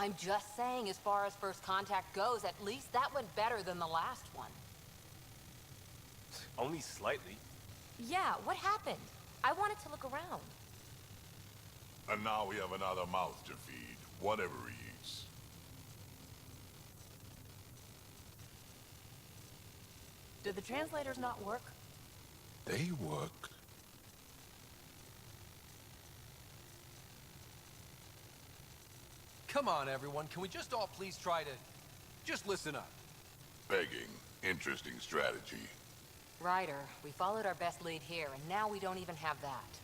I'm just saying, as far as first contact goes, at least that went better than the last one. Only slightly. Yeah, what happened? I wanted to look around. And now we have another mouth to feed, whatever he eats. Do the translators not work? They work. Come on, everyone. Can we just all please try to... just listen up? Begging. Interesting strategy. Ryder, we followed our best lead here, and now we don't even have that.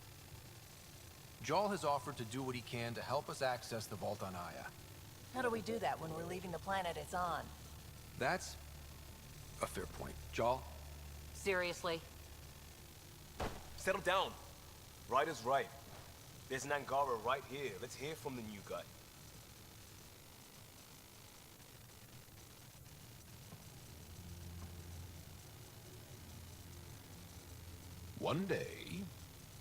Jarl has offered to do what he can to help us access the vault on Aya. How do we do that when we're leaving the planet it's on? That's a fair point. Jarl? Seriously? Settle down. Ryder's right. There's an Angara right here. Let's hear from the new guy. One day,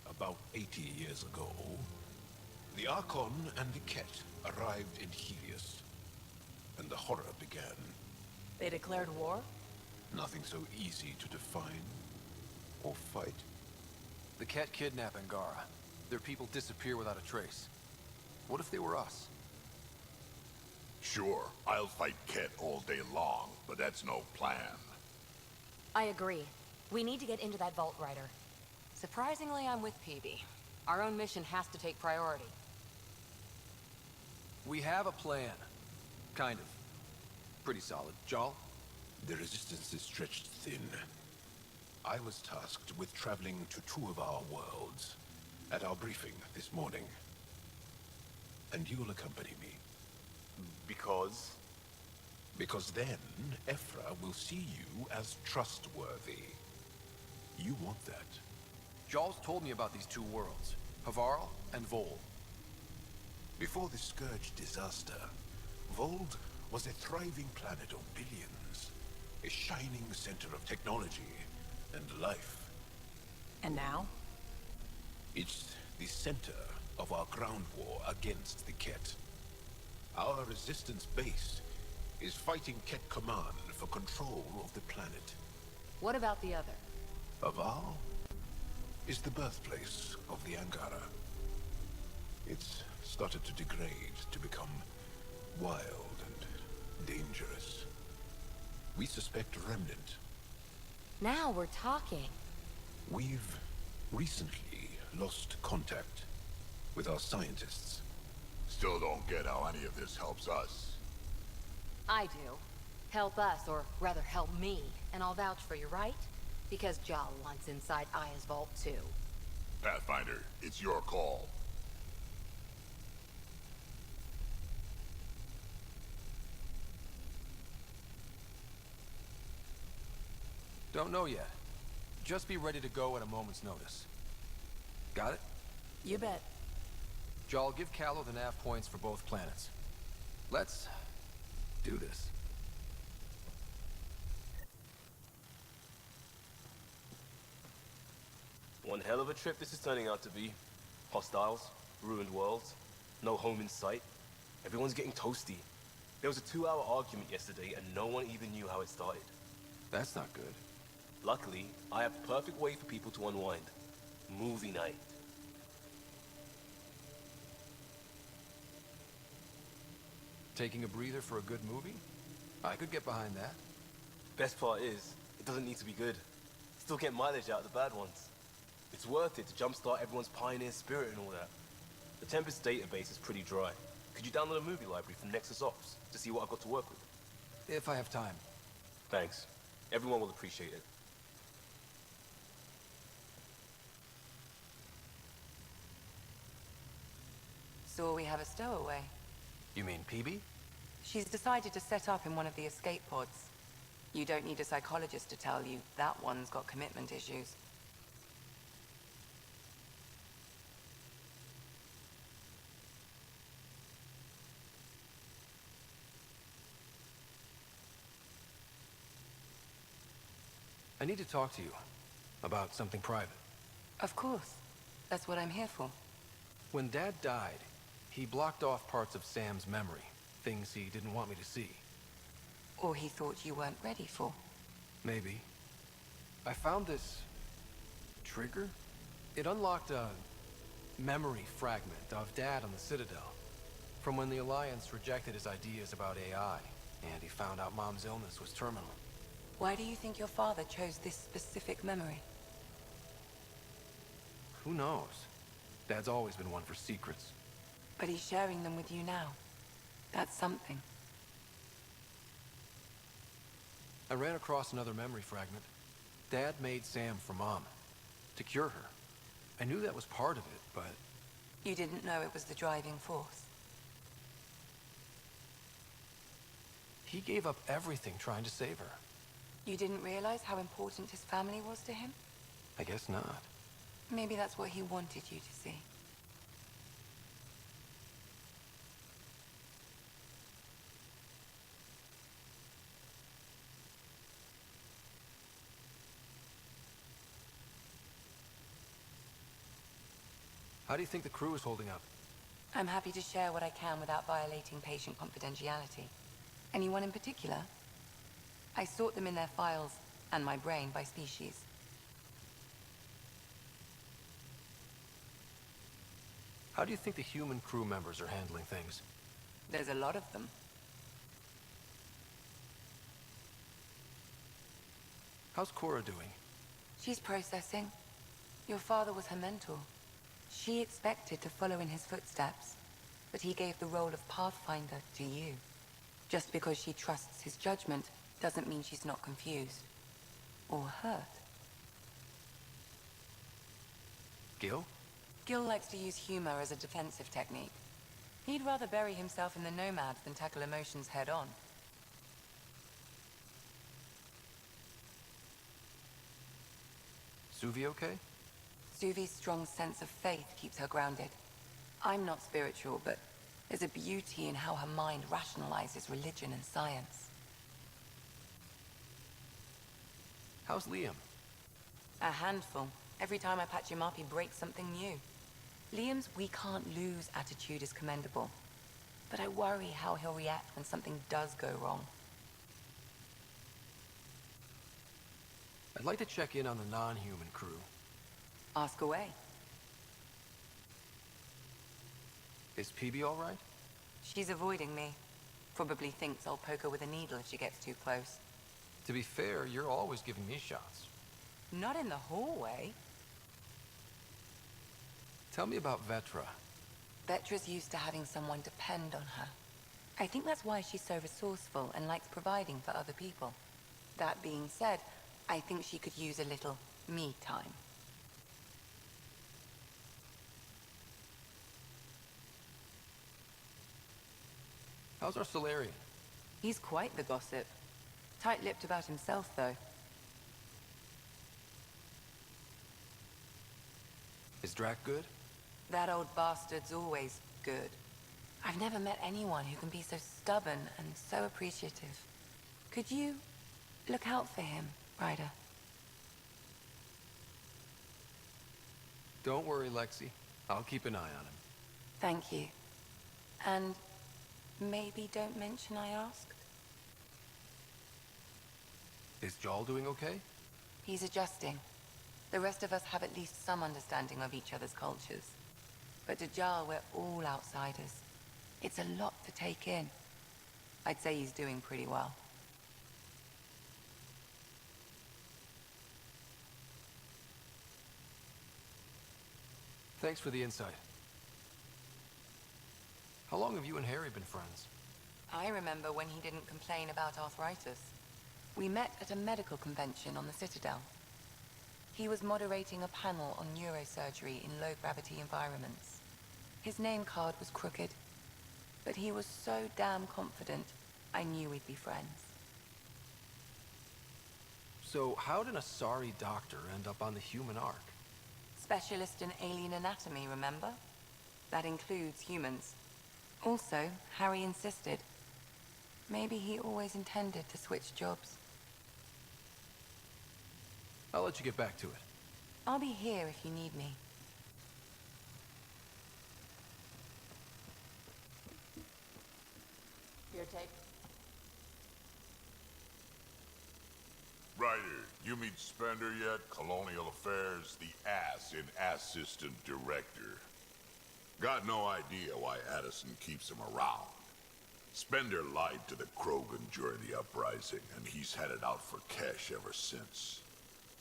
about 80 years ago, the Archon and the Ket arrived in Helios, and the horror began. They declared war? Nothing so easy to define or fight. The Ket kidnap Angara. Their people disappear without a trace. What if they were us? Sure, I'll fight Ket all day long, but that's no plan. I agree. We need to get into that vault, Ryder. Surprisingly, I'm with PB. Our own mission has to take priority. We have a plan. Kind of. Pretty solid. Jarl? The resistance is stretched thin. I was tasked with traveling to two of our worlds at our briefing this morning. And you'll accompany me. Because? Because then, Ephra will see you as trustworthy. You want that. Jarl's told me about these two worlds, Havarl and Vol. Before the Scourge disaster, Vold was a thriving planet of billions. A shining center of technology and life. And now? It's the center of our ground war against the Ket. Our resistance base is fighting Ket Command for control of the planet. What about the other? Havarl is the birthplace of the Angara. It's started to degrade, to become wild and dangerous. We suspect a remnant. Now we're talking. We've recently lost contact with our scientists. Still don't get how any of this helps us. I do. Help us, or rather help me, and I'll vouch for you, right? Because Jarl wants inside Aya's vault too. Pathfinder, it's your call. Don't know yet. Just be ready to go at a moment's notice. Got it? You bet. Jarl, give Callow the nav points for both planets. Let's do this. One hell of a trip this is turning out to be. Hostiles, ruined worlds, no home in sight. Everyone's getting toasty. There was a 2-hour argument yesterday and no one even knew how it started. That's not good. Luckily, I have the perfect way for people to unwind. Movie night. Taking a breather for a good movie? I could get behind that. Best part is, it doesn't need to be good. Still get mileage out of the bad ones. It's worth it to jumpstart everyone's pioneer spirit and all that. The Tempest database is pretty dry. Could you download a movie library from Nexus Ops to see what I've got to work with? If I have time. Thanks. Everyone will appreciate it. So we have a stowaway. You mean PB? She's decided to set up in one of the escape pods. You don't need a psychologist to tell you that one's got commitment issues. I need to talk to you about something private. Of course. That's what I'm here for. When Dad died, he blocked off parts of Sam's memory. things he didn't want me to see. Or he thought you weren't ready for. Maybe. I found this trigger. It unlocked a memory fragment of Dad on the Citadel, from when the Alliance rejected his ideas about AI, and he found out Mom's illness was terminal. Why do you think your father chose this specific memory? Who knows? Dad's always been one for secrets. But he's sharing them with you now. That's something. I ran across another memory fragment. Dad made Sam for Mom, to cure her. I knew that was part of it, but... You didn't know it was the driving force. he gave up everything trying to save her. You didn't realize how important his family was to him? I guess not. Maybe that's what he wanted you to see. How do you think the crew is holding up? I'm happy to share what I can without violating patient confidentiality. Anyone in particular? I sort them in their files, and my brain, by species. How do you think the human crew members are handling things? There's a lot of them. How's Cora doing? She's processing. Your father was her mentor. She expected to follow in his footsteps, but he gave the role of Pathfinder to you. Just because she trusts his judgment doesn't mean she's not confused. Or hurt. Gil? Gil likes to use humor as a defensive technique. He'd rather bury himself in the Nomad than tackle emotions head-on. Suvi okay? Suvi's strong sense of faith keeps her grounded. I'm not spiritual, but there's a beauty in how her mind rationalizes religion and science. How's Liam? A handful. Every time I patch him up, he breaks something new. Liam's "we can't lose" attitude is commendable, but I worry how he'll react when something does go wrong. I'd like to check in on the non-human crew. Ask away. Is PB all right? She's avoiding me. Probably thinks I'll poke her with a needle if she gets too close. To be fair, you're always giving me shots. Not in the hallway. Tell me about Vetra. Vetra's used to having someone depend on her. I think that's why she's so resourceful and likes providing for other people. That being said, I think she could use a little me time. How's our Solarian? He's quite the gossip. Tight-lipped about himself, though. Is Drac good? That old bastard's always good. I've never met anyone who can be so stubborn and so appreciative. Could you look out for him, Ryder? Don't worry, Lexi. I'll keep an eye on him. Thank you. And maybe don't mention I asked? Is Jal doing okay? He's adjusting. The rest of us have at least some understanding of each other's cultures. But to Jal, we're all outsiders. It's a lot to take in. I'd say he's doing pretty well. Thanks for the insight. How long have you and Harry been friends? I remember when he didn't complain about arthritis. We met at a medical convention on the Citadel. He was moderating a panel on neurosurgery in low-gravity environments. His name card was crooked, but he was so damn confident, I knew we'd be friends. So how did a sorry doctor end up on the human ark? Specialist in alien anatomy, remember? That includes humans. Also, Harry insisted. Maybe he always intended to switch jobs. I'll let you get back to it. I'll be here if you need me. Your take? Ryder, you meet Spender yet? Colonial Affairs, the ass in assistant director. Got no idea why Addison keeps him around. Spender lied to the Krogan during the uprising, and he's had it out for cash ever since.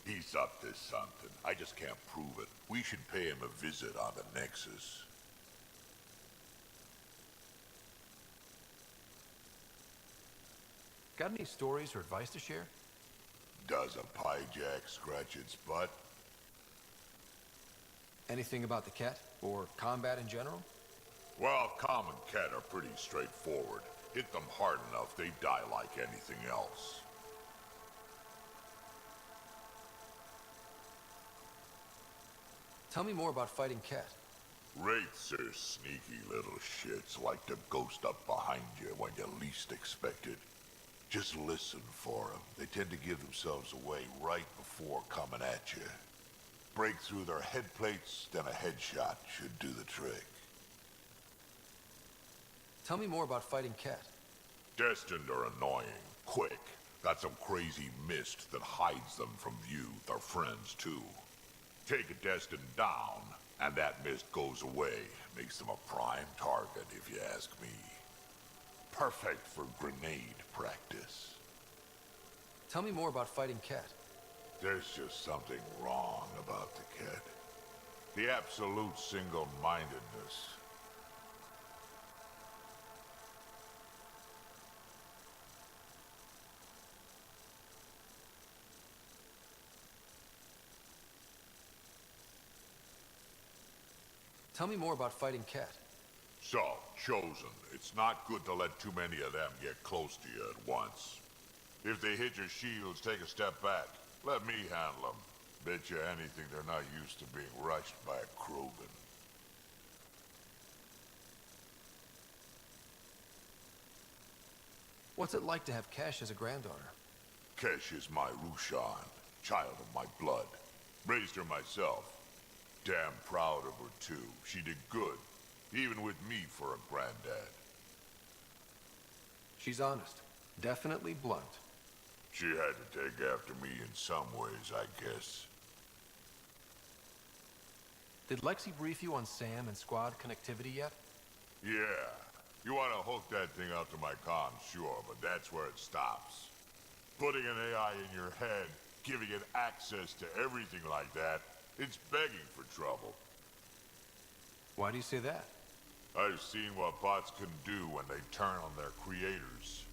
He's up to something. I just can't prove it. We should pay him a visit on the Nexus. Got any stories or advice to share? Does a piejack scratch its butt? Anything about the Ket? Or combat in general? Well, common Ket are pretty straightforward. Hit them hard enough, they die like anything else. Tell me more about fighting Ket. Wraiths are sneaky little shits, like to ghost up behind you when you least expect it. Just listen for them. They tend to give themselves away right before coming at you. Break through their head plates, then a headshot should do the trick. Tell me more about fighting Ket. Destined are annoying, quick. Got some crazy mist that hides them from view. They're friends, too. Take a Destined down, and that mist goes away. Makes them a prime target, if you ask me. Perfect for grenade practice. Tell me more about fighting Ket. There's just something wrong about the Ket. The absolute single-mindedness. Tell me more about fighting Ket. So, Chosen, it's not good to let too many of them get close to you at once. If they hit your shields, take a step back. Let me handle them. Bet you anything they're not used to being rushed by a Krogan. What's it like to have Kesh as a granddaughter? Kesh is my Rushan, child of my blood. Raised her myself. Damn proud of her, too. She did good, even with me for a granddad. She's honest. Definitely blunt. She had to take after me in some ways, I guess. Did Lexi brief you on Sam and squad connectivity yet? Yeah. You want to hook that thing up to my comms, sure, but that's where it stops. Putting an AI in your head, giving it access to everything like that, it's begging for trouble. Why do you say that? I've seen what bots can do when they turn on their creators.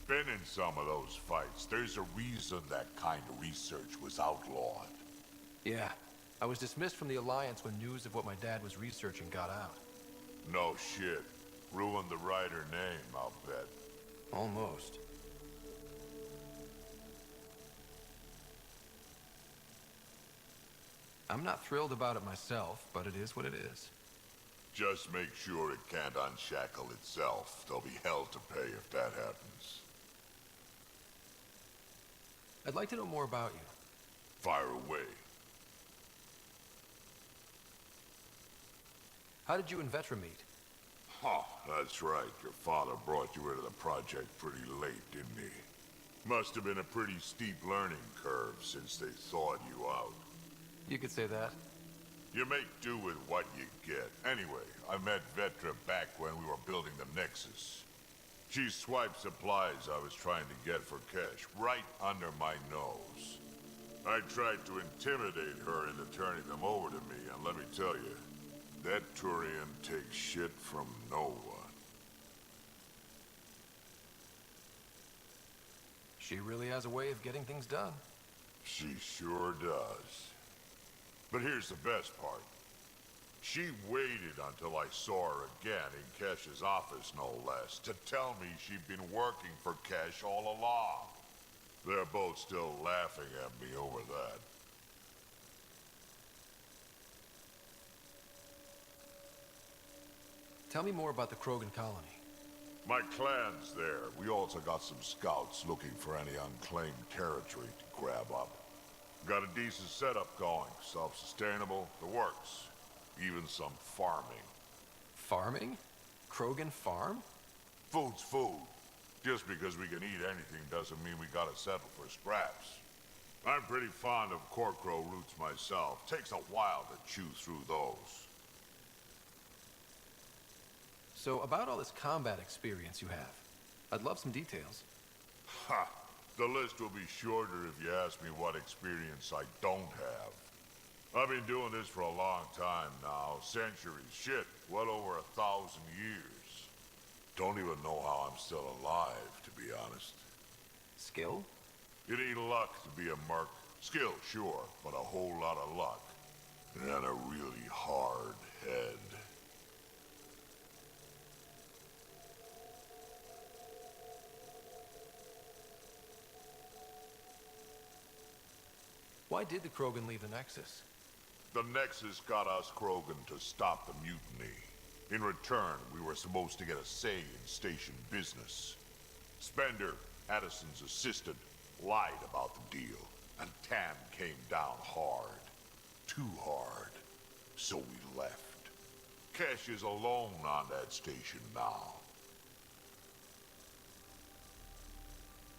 Been in some of those fights. There's a reason that kind of research was outlawed. Yeah. I was dismissed from the Alliance when news of what my dad was researching got out. No shit. Ruined the writer name, I'll bet. Almost. I'm not thrilled about it myself, but it is what it is. Just make sure it can't unshackle itself. There'll be hell to pay if that happens. I'd like to know more about you. Fire away. How did you and Vetra meet? Huh, that's right. Your father brought you into the project pretty late, didn't he? Must have been a pretty steep learning curve since they thawed you out. You could say that. You make do with what you get. Anyway, I met Vetra back when we were building the Nexus. She swiped supplies I was trying to get for cash right under my nose. I tried to intimidate her into turning them over to me, and let me tell you, that Turian takes shit from no one. She really has a way of getting things done. She sure does. But here's the best part. She waited until I saw her again in Kesh's office, no less, to tell me she'd been working for Kesh all along. They're both still laughing at me over that. Tell me more about the Krogan colony. My clan's there. We also got some scouts looking for any unclaimed territory to grab up. Got a decent setup going. Self-sustainable, the works. Even some farming. Farming? Krogan farm? Food's food. Just because we can eat anything doesn't mean we gotta settle for scraps. I'm pretty fond of corcrow roots myself. Takes a while to chew through those. So, about all this combat experience you have, I'd love some details. Ha! The list will be shorter if you ask me what experience I don't have. I've been doing this for a long time now. Centuries. Shit, well over 1,000 years. Don't even know how I'm still alive, to be honest. Skill? You need luck to be a merc. Skill, sure, but a whole lot of luck. And a really hard head. Why did the Krogan leave the Nexus? The Nexus got us Krogan to stop the mutiny. In return, we were supposed to get a say in station business. Spender, Addison's assistant, lied about the deal, and Tam came down hard. Too hard. So we left. Kesh is alone on that station now.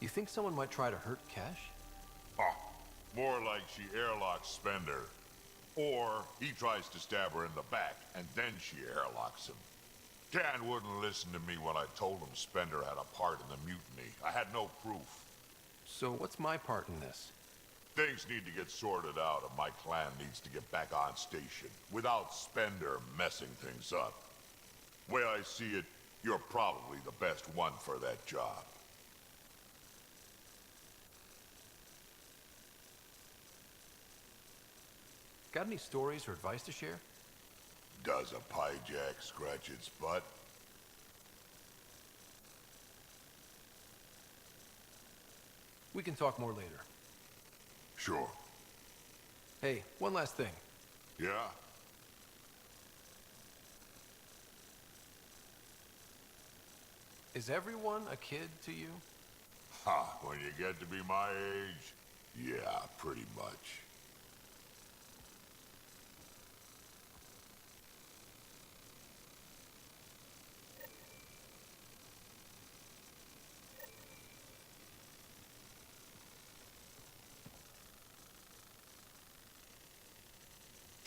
You think someone might try to hurt Kesh? Huh. More like she airlocks Spender. Or he tries to stab her in the back, and then she airlocks him. Dan wouldn't listen to me when I told him Spender had a part in the mutiny. I had no proof. So what's my part in this? Things need to get sorted out, and my clan needs to get back on station, without Spender messing things up. Way I see it, you're probably the best one for that job. Got any stories or advice to share? Does a pyjak scratch its butt? We can talk more later. Sure. Hey, one last thing. Yeah? Is everyone a kid to you? Ha, when you get to be my age, yeah, pretty much.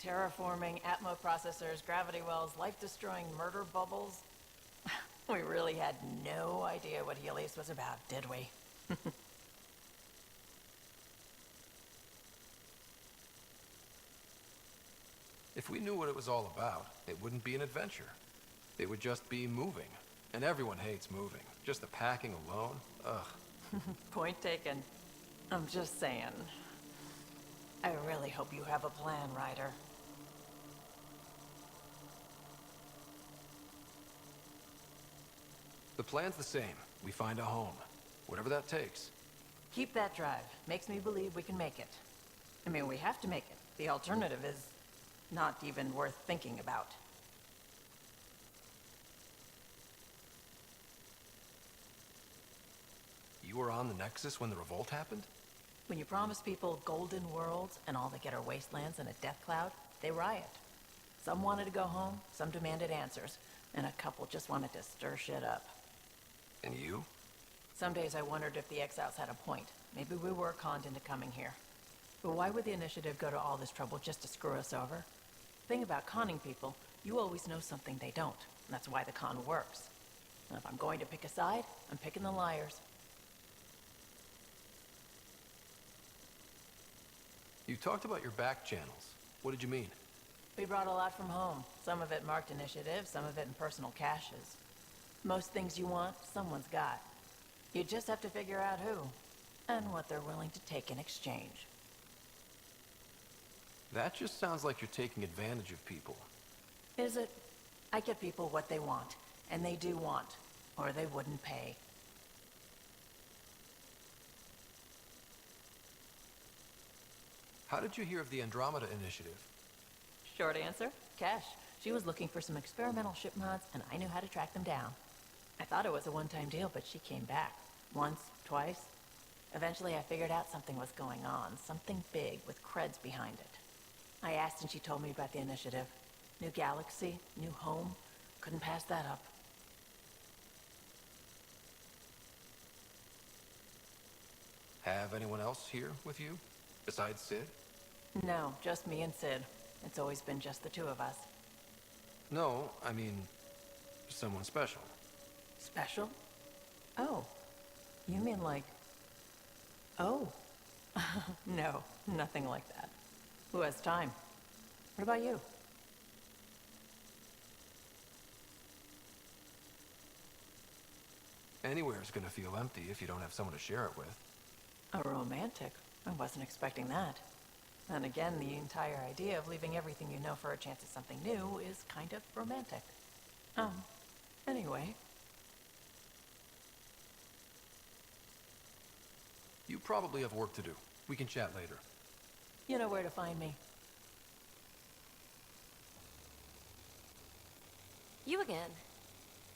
Terraforming, Atmo processors, gravity wells, life-destroying murder bubbles. We really had no idea what Helios was about, did we? If we knew what it was all about, it wouldn't be an adventure. It would just be moving. And everyone hates moving. Just the packing alone, ugh. Point taken. I'm just saying. I really hope you have a plan, Ryder. The plan's the same. We find a home. Whatever that takes. Keep that drive. Makes me believe we can make it. I mean, we have to make it. The alternative is not even worth thinking about. You were on the Nexus when the revolt happened? When you promise people golden worlds and all they get are wastelands and a death cloud, they riot. Some wanted to go home, some demanded answers, and a couple just wanted to stir shit up. And you? Some days I wondered if the exiles had a point. Maybe we were conned into coming here. But why would the initiative go to all this trouble just to screw us over? Thing about conning people, you always know something they don't. And that's why the con works. And if I'm going to pick a side, I'm picking the liars. You talked about your back channels. What did you mean? We brought a lot from home. Some of it marked initiative, some of it in personal caches. Most things you want, someone's got. You just have to figure out who, and what they're willing to take in exchange. That just sounds like you're taking advantage of people. Is it? I get people what they want, and they do want, or they wouldn't pay. How did you hear of the Andromeda initiative? Short answer, Cash. She was looking for some experimental ship mods, and I knew how to track them down. I thought it was a one-time deal, but she came back. Once, twice. Eventually I figured out something was going on, something big with creds behind it. I asked and she told me about the initiative. New galaxy, new home. Couldn't pass that up. have anyone else here with you? Besides Sid? No, just me and Sid. It's always been just the two of us. No, I mean, someone special. Special? Oh, you mean like... Oh. No, nothing like that. Who has time? What about you? Anywhere's gonna feel empty if you don't have someone to share it with. A romantic? I wasn't expecting that. And again, the entire idea of leaving everything you know for a chance at something new is kind of romantic. Anyway. You probably have work to do. We can chat later. You know where to find me. You again.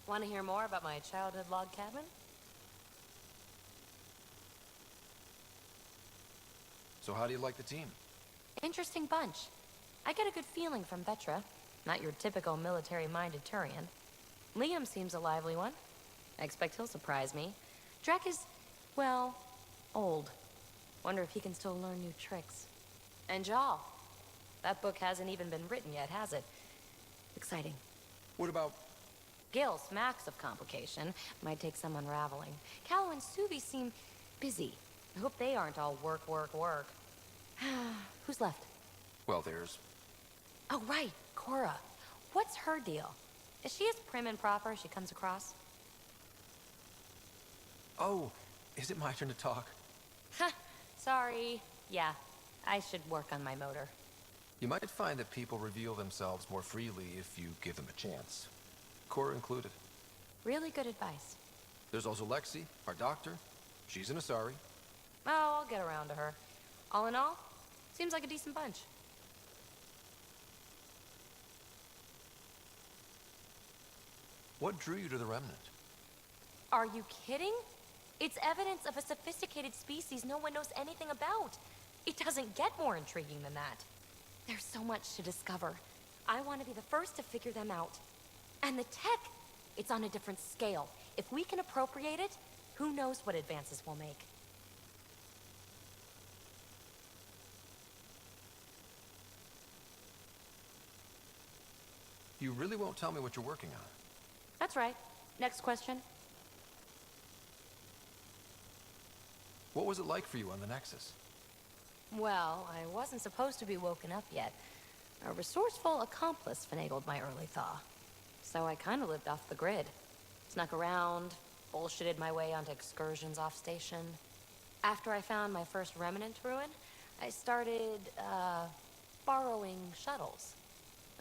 Want to hear more about my childhood log cabin? So how do you like the team? Interesting bunch. I get a good feeling from Vetra. Not your typical military-minded Turian. Liam seems a lively one. I expect he'll surprise me. Drek is, well, old. Wonder if he can still learn new tricks. And Jaw. That book hasn't even been written yet, has it? Exciting. What about... Gil smacks of complication. Might take some unraveling. Callow and Suvi seem busy. I hope they aren't all work, work, work. Who's left? Well, there's... Oh, right, Cora. What's her deal? Is she as prim and proper as she comes across? Oh, is it my turn to talk? Huh, sorry. Yeah, I should work on my motor. You might find that people reveal themselves more freely if you give them a chance. Cora included. Really good advice. There's also Lexi, our doctor. She's an Asari. Oh, I'll get around to her. All in all, seems like a decent bunch. What drew you to the Remnant? Are you kidding? It's evidence of a sophisticated species no one knows anything about. It doesn't get more intriguing than that. There's so much to discover. I want to be the first to figure them out. And the tech, it's on a different scale. If we can appropriate it, who knows what advances we'll make. You really won't tell me what you're working on? That's right. Next question. What was it like for you on the Nexus? Well, I wasn't supposed to be woken up yet. A resourceful accomplice finagled my early thaw. So I kind of lived off the grid. Snuck around, bullshitted my way onto excursions off station. After I found my first remnant ruin, I started, borrowing shuttles.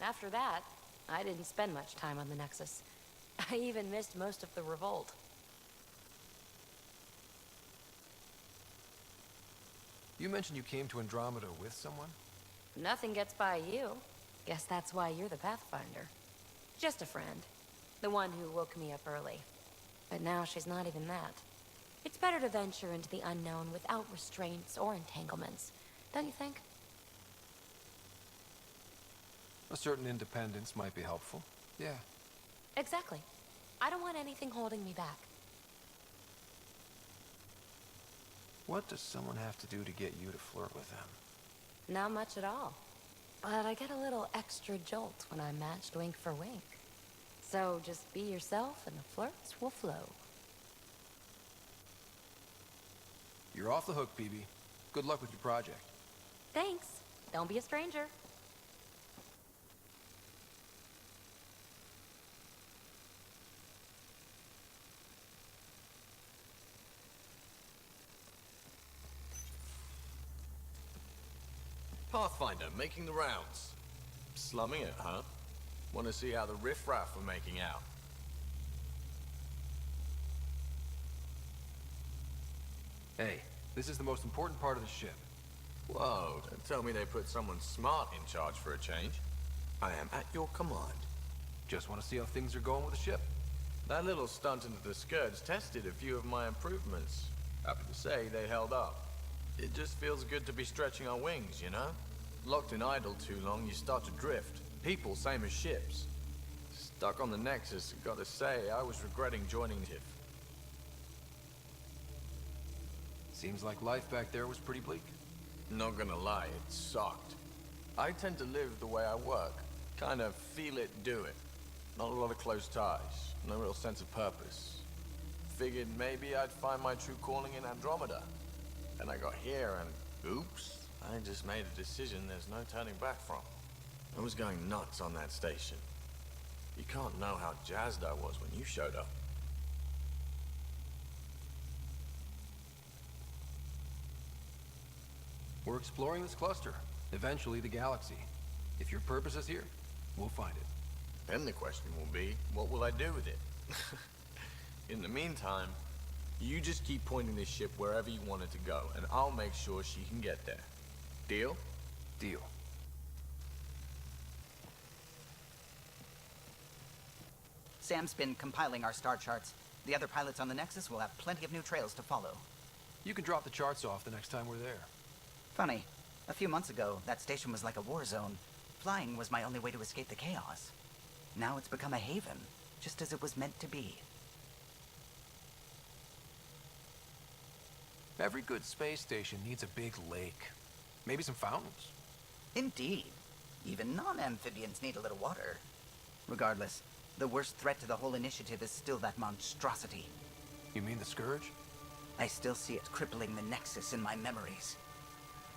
After that, I didn't spend much time on the Nexus. I even missed most of the revolt. You mentioned you came to Andromeda with someone? Nothing gets by you. Guess that's why you're the Pathfinder. Just a friend. The one who woke me up early. But now she's not even that. It's better to venture into the unknown without restraints or entanglements. Don't you think? A certain independence might be helpful. Yeah. Exactly. I don't want anything holding me back. What does someone have to do to get you to flirt with them? Not much at all. But I get a little extra jolt when I'm matched wink for wink. So just be yourself and the flirts will flow. You're off the hook, PB. Good luck with your project. Thanks. Don't be a stranger. Pathfinder, making the rounds. Slumming it, huh? Want to see how the riffraff are making out? Hey, this is the most important part of the ship. Whoa, don't tell me they put someone smart in charge for a change. I am at your command. Just want to see how things are going with the ship. That little stunt into the skirts tested a few of my improvements. Happy to say they held up. It just feels good to be stretching our wings, you know? Locked in idle too long, you start to drift. People, same as ships. Stuck on the Nexus, gotta say, I was regretting joining TIFF. Seems like life back there was pretty bleak. Not gonna lie, it sucked. I tend to live the way I work. Kind of feel it, do it. Not a lot of close ties, no real sense of purpose. Figured maybe I'd find my true calling in Andromeda. Then I got here and, oops, I just made a decision there's no turning back from. I was going nuts on that station. You can't know how jazzed I was when you showed up. We're exploring this cluster, eventually the galaxy. If your purpose is here, we'll find it. Then the question will be, what will I do with it? In the meantime, you just keep pointing this ship wherever you want it to go, and I'll make sure she can get there. Deal? Deal. Sam's been compiling our star charts. The other pilots on the Nexus will have plenty of new trails to follow. You can drop the charts off the next time we're there. Funny, a few months ago, that station was like a war zone. Flying was my only way to escape the chaos. Now it's become a haven, just as it was meant to be. Every good space station needs a big lake. Maybe some fountains. Indeed. Even non-amphibians need a little water. Regardless, the worst threat to the whole initiative is still that monstrosity. You mean the Scourge? I still see it crippling the Nexus in my memories.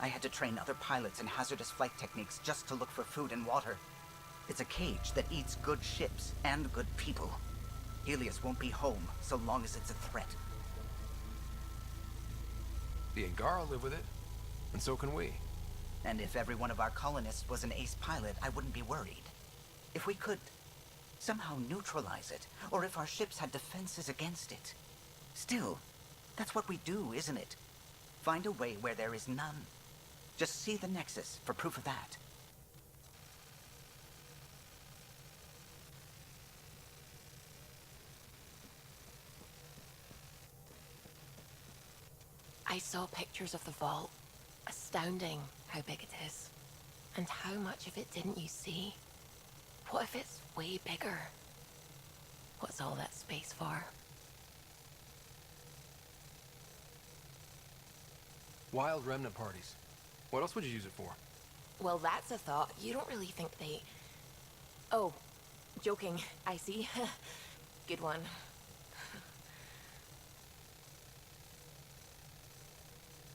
I had to train other pilots in hazardous flight techniques just to look for food and water. It's a cage that eats good ships and good people. Helios won't be home so long as it's a threat. The Angara live with it, and so can we. And if every one of our colonists was an ace pilot, I wouldn't be worried. If we could somehow neutralize it, or if our ships had defenses against it. Still, that's what we do, isn't it? Find a way where there is none. Just see the Nexus for proof of that. I saw pictures of the vault. Astounding how big it is. And how much of it didn't you see? What if it's way bigger? What's all that space for? Wild remnant parties. What else would you use it for? Well, that's a thought. You don't really think they... Oh, joking. I see. Good one.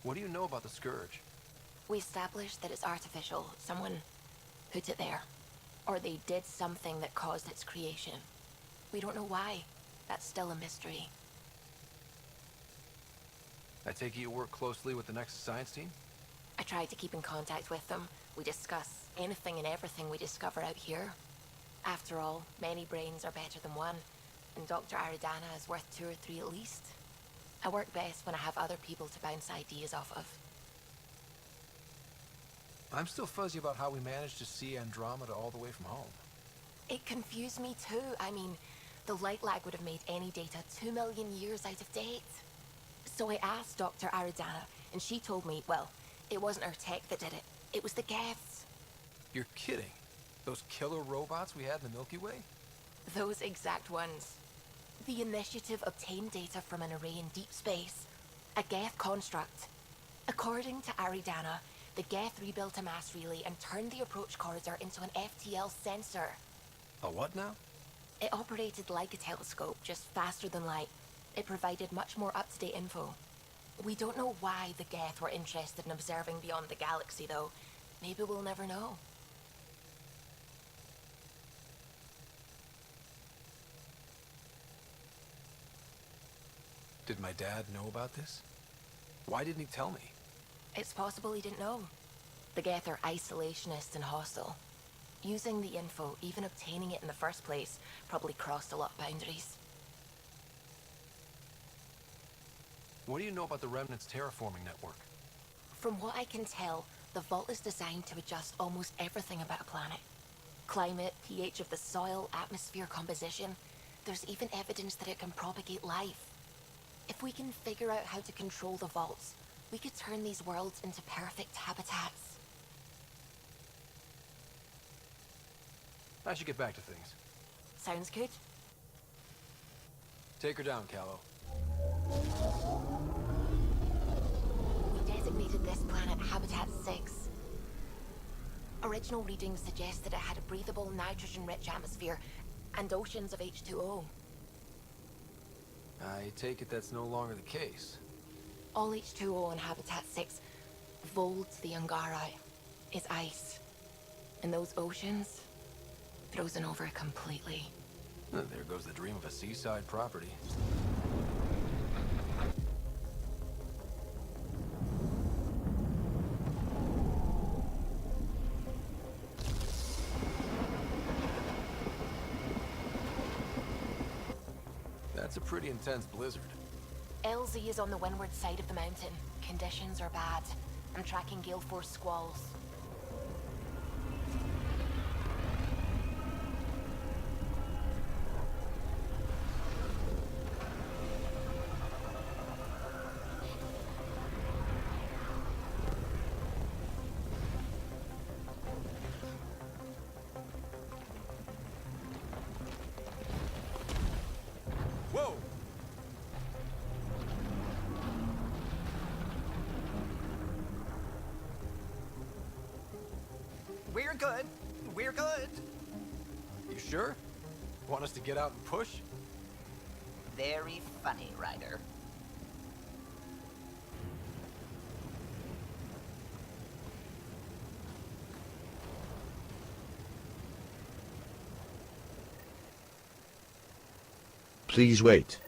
What do you know about the Scourge? We established that it's artificial. Someone put it there. Or they did something that caused its creation. We don't know why. That's still a mystery. I take it you work closely with the Nexus science team? I try to keep in contact with them. We discuss anything and everything we discover out here. After all, many brains are better than one, and Dr. Aridana is worth 2 or 3 at least. I work best when I have other people to bounce ideas off of. I'm still fuzzy about how we managed to see Andromeda all the way from home. It confused me too. I mean, the light lag would have made any data 2 million years out of date. So I asked Dr. Aridana, and she told me, well, it wasn't her tech that did it. It was the Geths. You're kidding. Those killer robots we had in the Milky Way? Those exact ones. The initiative obtained data from an array in deep space. A Geth construct. According to Aridana, the Geth rebuilt a mass relay and turned the approach corridor into an FTL sensor. A what now? It operated like a telescope, just faster than light. It provided much more up-to-date info. We don't know why the Geth were interested in observing beyond the galaxy, though. Maybe we'll never know. Did my dad know about this? Why didn't he tell me? It's possible he didn't know. The Geth are isolationist and hostile. Using the info, even obtaining it in the first place, probably crossed a lot of boundaries. What do you know about the Remnant's terraforming network? From what I can tell, the vault is designed to adjust almost everything about a planet. Climate, pH of the soil, atmosphere composition. There's even evidence that it can propagate life. If we can figure out how to control the vaults, we could turn these worlds into perfect habitats. I should get back to things. Sounds good? Take her down, Callow. designated this planet Habitat 6. Original readings suggest that it had a breathable, nitrogen-rich atmosphere and oceans of H2O. I take it that's no longer the case. All H2O on Habitat 6, Volds the Angara, is ice. And those oceans, frozen over completely. There goes the dream of a seaside property. That's a pretty intense blizzard. LZ is on the windward side of the mountain. Conditions are bad. I'm tracking gale force squalls. Whoa! We're good. We're good. You sure? Want us to get out and push? Very funny, Ryder. Please wait.